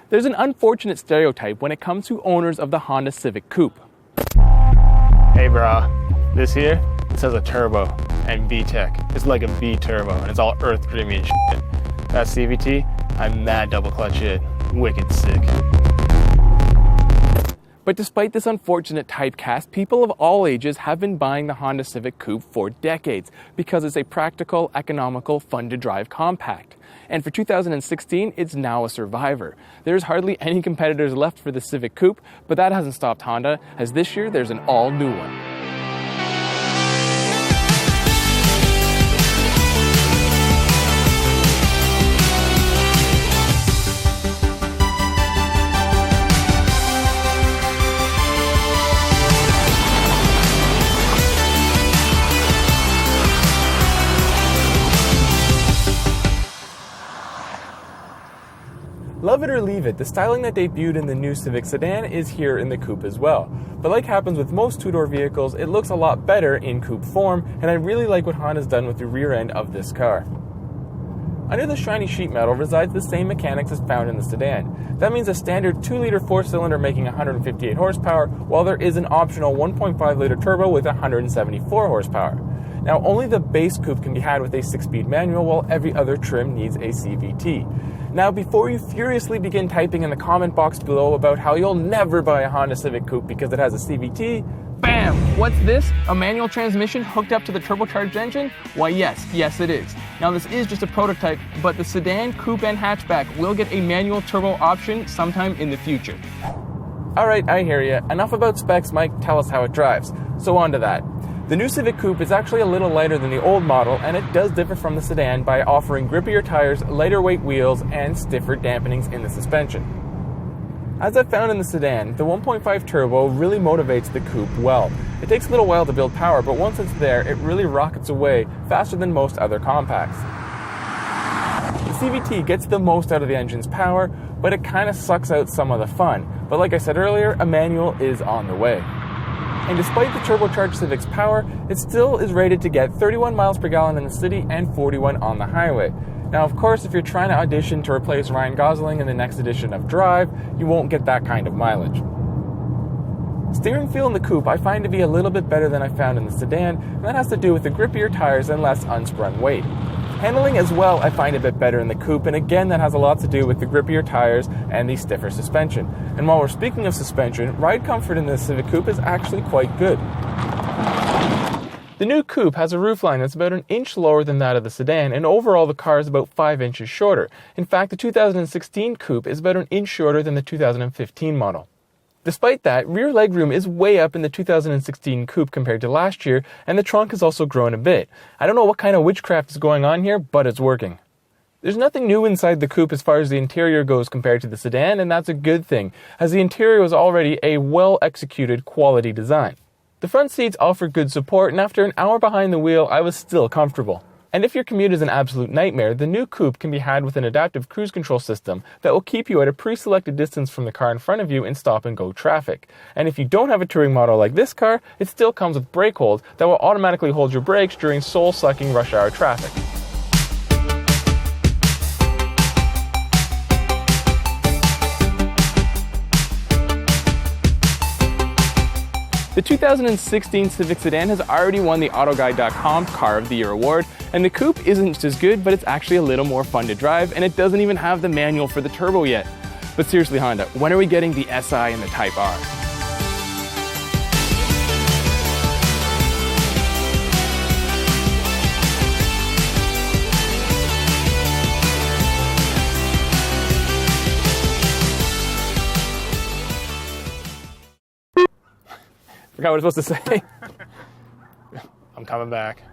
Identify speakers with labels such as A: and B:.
A: There's an unfortunate stereotype when it comes to owners of the Honda Civic Coupe.
B: Hey bro, this here, this has a turbo and VTEC. It's like a V turbo and it's all earth creamy and shit. That CVT, I'm mad double clutch it. Wicked sick.
A: But despite this unfortunate typecast, people of all ages have been buying the Honda Civic Coupe for decades because it's a practical, economical, fun-to-drive compact. And for 2016, it's now a survivor. There's hardly any competitors left for the Civic Coupe, but that hasn't stopped Honda, as this year there's an all-new one. Love it or leave it, the styling that debuted in the new Civic sedan is here in the Coupe as well. But like happens with most two-door vehicles, it looks a lot better in Coupe form, and I really like what Honda's done with the rear end of this car. Under the shiny sheet metal resides the same mechanics as found in the sedan. That means a standard 2-liter 4-cylinder making 158 horsepower, while there is an optional 1.5-liter turbo with 174 horsepower. Now, only the base Coupe can be had with a 6-speed manual, while every other trim needs a CVT. Now, before you furiously begin typing in the comment box below about how you'll never buy a Honda Civic Coupe because it has a CVT, bam! What's this? A manual transmission hooked up to the turbocharged engine? Why yes it is. Now, this is just a prototype, but the sedan, coupe, and hatchback will get a manual turbo option sometime in the future. Alright, I hear ya. Enough about specs, Mike. Tell us how it drives. So on to that. The new Civic Coupe is actually a little lighter than the old model, and it does differ from the sedan by offering grippier tires, lighter weight wheels, and stiffer dampenings in the suspension. As I found in the sedan, the 1.5 turbo really motivates the Coupe well. It takes a little while to build power, but once it's there, it really rockets away faster than most other compacts. The CVT gets the most out of the engine's power, but it kind of sucks out some of the fun. But like I said earlier, a manual is on the way. And despite the turbocharged Civic's power, it still is rated to get 31 miles per gallon in the city and 41 on the highway. Now, of course, if you're trying to audition to replace Ryan Gosling in the next edition of Drive, you won't get that kind of mileage. Steering feel in the Coupe I find to be a little bit better than I found in the sedan, and that has to do with the grippier tires and less unsprung weight. Handling as well I find a bit better in the Coupe, and again that has a lot to do with the grippier tires and the stiffer suspension. And while we're speaking of suspension, ride comfort in the Civic Coupe is actually quite good. The new Coupe has a roofline that's about an inch lower than that of the sedan, and overall the car is about 5 inches shorter. In fact, the 2016 Coupe is about an inch shorter than the 2015 model. Despite that, rear legroom is way up in the 2016 Coupe compared to last year, and the trunk has also grown a bit. I don't know what kind of witchcraft is going on here, but it's working. There's nothing new inside the Coupe as far as the interior goes compared to the sedan, and that's a good thing, as the interior was already a well-executed quality design. The front seats offer good support, and after an hour behind the wheel, I was still comfortable. And if your commute is an absolute nightmare, the new Coupe can be had with an adaptive cruise control system that will keep you at a pre-selected distance from the car in front of you in stop-and-go traffic. And if you don't have a touring model like this car, it still comes with brake hold that will automatically hold your brakes during soul-sucking rush hour traffic. The 2016 Civic sedan has already won the Autoguide.com Car of the Year award, and the Coupe isn't just as good, but it's actually a little more fun to drive, and it doesn't even have the manual for the turbo yet. But seriously, Honda, when are we getting the SI and the Type R? Forgot what I was supposed to say.
B: I'm coming back.